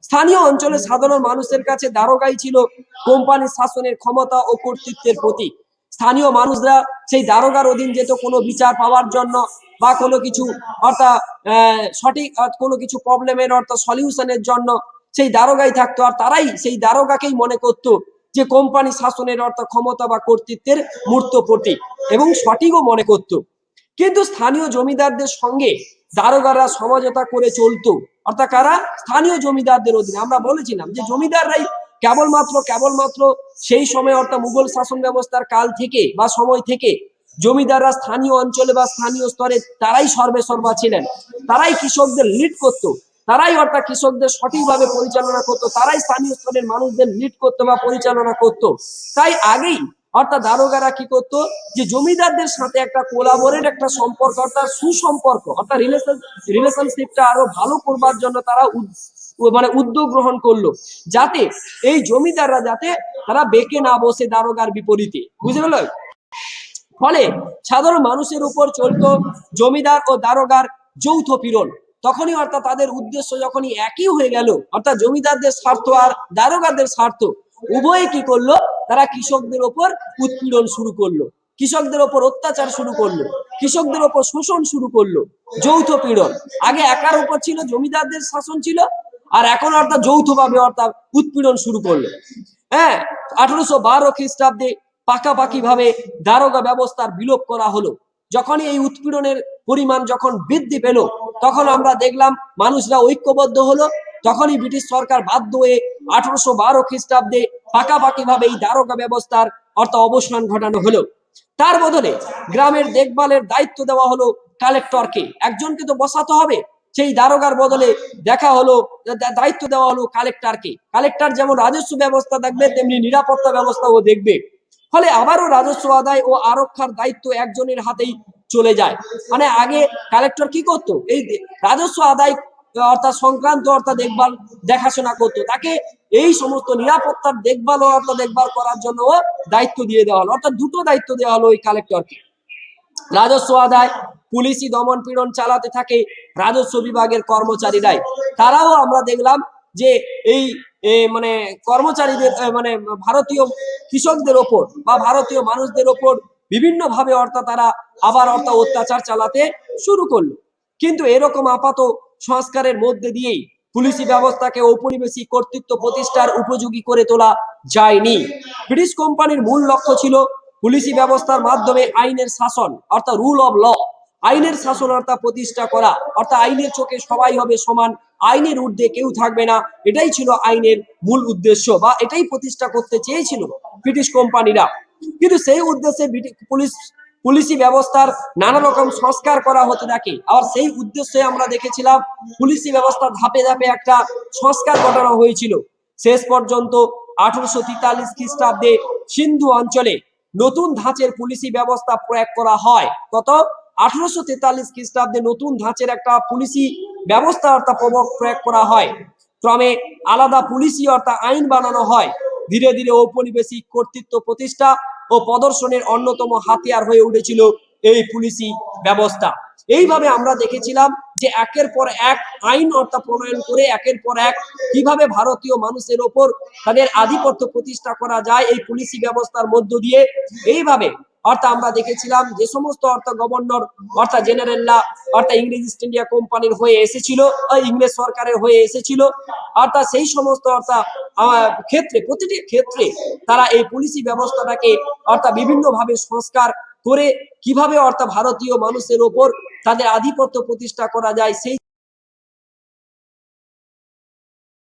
স্থানীয় অঞ্চলে সাধারণ মানুষের কাছে দারোগাই ছিল কোম্পানির শাসনের ক্ষমতা ও কর্তৃত্বের প্রতীক। স্থানীয় মানুষরা সেই দারোগার অধীন যেত কোনো বিচার পাওয়ার জন্য বা কোনো কিছু অর্থাৎ সঠিক কোনো কিছু প্রবলেমের অর্থাৎ সলিউশনের জন্য সেই দারোগাই থাকতো, আর তারাই সেই দারোগাকেই মনে করতো যে কোম্পানি শাসনের অর্থাৎ ক্ষমতা বা কর্তৃত্বের মূর্ত প্রতীক এবং সঠিকও মনে করতো। কিন্তু স্থানীয় জমিদারদের সঙ্গে দারোগারা সমঝোতা করে চলতো, অর্থাৎ কারা? স্থানীয় জমিদারদের অধীনে। আমরা বলেছিলাম যে জমিদাররাই কেবলমাত্র সেই সময় অর্থাৎ মুঘল শাসন ব্যবস্থার কাল থেকে বা সময় থেকে জমিদাররা স্থানীয় অঞ্চলে বা স্থানীয় স্তরে তারাই সর্বেসর্বা ছিলেন, তারাই কৃষকদের লিড করত, তারাই অর্থাৎ কৃষকদের সঠিকভাবে পরিচালনা করত, তারাই স্থানীয় স্তরের মানুষদের লিড করতো বা পরিচালনা করত। তাই আগেই অর্থাৎ দারোগারা কি করতো যে জমিদারদের সাথে একটা কোলাবোরেট একটা সম্পর্ক অর্থাৎ সুসম্পর্ক অর্থাৎ রিলেশনশিপটা আরো ভালো করবার জন্য তারা উদ্যোগ গ্রহণ করলো, যাতে এই জমিদাররা যাতে তারা বেঁকে না বসে দারোগার বিপরীতে। বুঝে গেল? ফলে সাধারণ মানুষের উপর চলতো জমিদার ও দারোগার যৌথ পীড়ন। তখনই অর্থাৎ তাদের উদ্দেশ্য যখনই একই হয়ে গেল, অর্থাৎ জমিদারদের স্বার্থ আর দারোগাদের স্বার্থ উভয়ে কি করলো, তারা কৃষকদের ওপর উৎপীড়ন শুরু করলো, কৃষকদের ওপর অত্যাচার শুরু করলো, কৃষকদের ওপর শোষণ শুরু করলো। যৌথ পীড়ন, আগে একার উপর ছিল, জমিদারদের শাসন ছিল, আর এখন অর্থাৎ যৌথভাবে অর্থাৎ উৎপীড়ন শুরু করলো। হ্যাঁ, 1812 খ্রিস্টাব্দে পাকাপাকি ভাবে দারোগা ব্যবস্থার বিলোপ করা হলো। যখনই এই উৎপীড়নের পরিমাণ যখন বৃদ্ধি পেল, তখন আমরা দেখলাম মানুষরা ঐক্যবদ্ধ হলো, তখনই ব্রিটিশ সরকার বাধ্য হয়ে 1812 খ্রিস্টাব্দে পাকাপাকি ভাবে এই দারোগা ব্যবস্থার অর্থাৎ অবসান ঘটানো হলো। তার বদলে গ্রামের দেখভালের দায়িত্ব দেওয়া হলো কালেক্টরকে, একজনকে তো বসাতে হবে, সেই দারোগার বদলে দেখা হলো দায়িত্ব দেওয়া হলো কালেক্টরকে। কালেক্টর যেমন রাজস্ব ব্যবস্থা দেখবে তেমনি নিরাপত্তা ব্যবস্থাও দেখবে। ফলে আবারও রাজস্ব আদায় ও আরক্ষার দায়িত্ব একজনের হাতেই চলে যায়। মানে আগে কালেক্টর কি করতো, এই রাজস্ব আদায় অর্থাৎ সংক্রান্ত অর্থাৎ দেখভাল দেখাশোনা করতো, তাকে এই সমস্ত নিরাপত্তার দেখভাল অর্থাৎ দেখভাল করার জন্য দায়িত্ব দিয়ে দেওয়া হলো, অর্থাৎ দুটো দায়িত্ব দেওয়া হলো ওই কালেক্টরকে। রাজস্ব আদায়, পুলিশি দমন পীড়ন চালাতে থাকে রাজস্ব বিভাগের কর্মচারীরাই। তারাও আমরা দেখলাম যে এই মানে কর্মচারীদের মানে ভারতীয় কৃষকদের ওপর বা ভারতীয় মানুষদের ওপর বিভিন্ন ভাবে অর্থাৎ তারা আবার অর্থাৎ অত্যাচার চালাতে শুরু করলো। কিন্তু এরকম আপাত সংস্কারের মধ্যে দিয়েই পুলিশি ব্যবস্থাকে ঔপনিবেশিক কর্তৃত্ব প্রতিষ্ঠার উপযোগী করে তোলা যায়নি। ব্রিটিশ কোম্পানির মূল লক্ষ্য ছিল পুলিশি ব্যবস্থার মাধ্যমে আইনের শাসন অর্থাৎ রুল অফ ল আইনের শাসন অর্থাৎ প্রতিষ্ঠা করা, অর্থাৎ আইনের চোখে সবাই হবে সমান, আইনের ঊর্ধ্বে কেউ থাকবে না, এটাই ছিল আইনের মূল উদ্দেশ্য, বা এটাই প্রতিষ্ঠা করতে চেয়েছিল ব্রিটিশ কোম্পানিরা। কিন্তু সেই উদ্দেশ্যে পুলিশি ব্যবস্থার নানা রকম সংস্কার করা হতে থাকে। আর সেই উদ্দেশ্যে আমরা দেখেছিলাম পুলিশি ব্যবস্থা ধাপে ধাপে একটা সংস্কার ঘটানো হয়েছিল। শেষ পর্যন্ত 1843 খ্রিস্টাব্দে সিন্ধু অঞ্চলে নতুন ধাঁচের পুলিশি ব্যবস্থা প্রয়োগ করা হয়। কত? 1843 খ্রিস্টাব্দে নতুন ধাঁচের একটা পুলিশি ব্যবস্থা অর্থাৎ প্রয়োগ করা হয়। ক্রমে আলাদা পুলিশি অর্থাৎ আইন বানানো হয়। ধীরে ধীরে ঔপনিবেশিক কর্তৃত্ব প্রতিষ্ঠা ও প্রদর্শনের অন্যতম হাতিয়ার হয়ে উঠেছিল এই পুলিশি ব্যবস্থা। এইভাবে আমরা দেখেছিলাম যে একের পর এক আইন অর্থাৎ প্রণয়ন করে একের পর এক কিভাবে ভারতীয় মানুষের ওপর তাদের আধিপত্য প্রতিষ্ঠা করা যায় এই পুলিশি ব্যবস্থার মধ্য দিয়ে। এইভাবে অর্থাৎ আমরা দেখেছিলাম যে সমস্ত অর্থাৎ গভর্নর অর্থাৎ জেনারেলরা অর্থাৎ ইংরেজ ইস্ট ইন্ডিয়া কোম্পানির হয়ে এসেছিল, ইংরেজ সরকারের হয়ে এসেছিল, অর্থাৎ সেই সমস্ত অর্থাৎ ক্ষেত্রে প্রতিটি ক্ষেত্রে তারা এই পুলিশি ব্যবস্থাটাকে অর্থাৎ বিভিন্নভাবে সংস্কার করে কিভাবে অর্থাৎ ভারতীয় মানুষের ওপর তাদের আধিপত্য প্রতিষ্ঠা করা যায় সেই